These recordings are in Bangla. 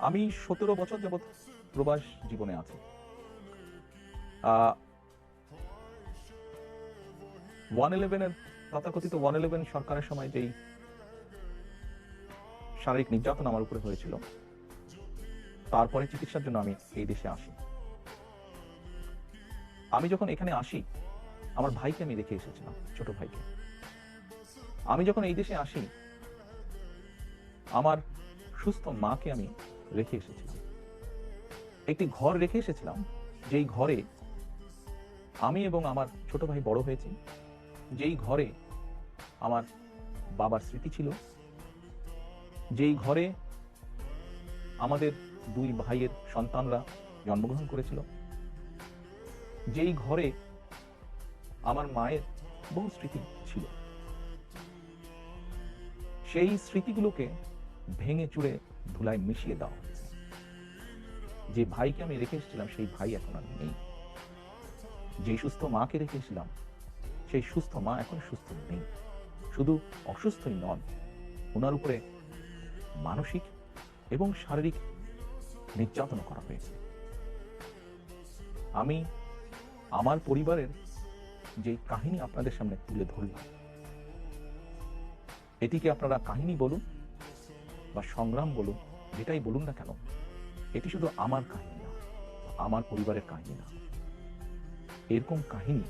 আমি 17 বছর যাবৎ প্রবাস জীবনে আছি। 111 এর তথাকথিত 111 সরকারের সময় যেই শারীরিক নির্যাতন আমার উপরে হয়েছিল, তারপরে চিকিৎসার জন্য আমি এই দেশে আসি। আমি যখন এখানে আসি, আমার ভাইকে আমি রেখে এসেছিলাম, ছোট ভাইকে। আমি যখন এই দেশে আসি, আমার সুস্থ মাকে আমি রেখে এসেছিলাম। একটি ঘর রেখে এসেছিলাম, যেই ঘরে আমি এবং আমার ছোট ভাই বড় হয়েছি, যেই ঘরে আমার বাবার স্মৃতি ছিল, যেই ঘরে আমাদের 2 ভাইয়ের সন্তানরা জন্মগ্রহণ করেছিল, যেই ঘরে আমার মায়ের বহু স্মৃতি ছিল। সেই স্মৃতিগুলোকে ভেঙে চুরে ধুলায় মিশিয়ে দেওয়া হয়েছে। যে ভাইকে আমি রেখে এসেছিলাম, সেই ভাই এখন আর নেই। যে সুস্থ মাকে রেখে এসেছিলাম, সেই সুস্থ মা এখন সুস্থ নেই। শুধু অসুস্থই নন, ওনার উপরে মানসিক এবং শারীরিক নির্যাতন করা হয়েছে। আমি আমার পরিবারের যে কাহিনী আপনাদের সামনে তুলে ধরলাম, এটিকে আপনারা কাহিনী বলুন বা সংগ্রাম বলুন, যেটাই বলুন না কেন, এটি শুধু আমার কাহিনী না, আমার পরিবারের কাহিনী না। এরকম কাহিনী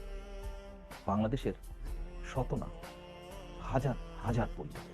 বাংলাদেশের শত না, হাজার হাজার পরিবার।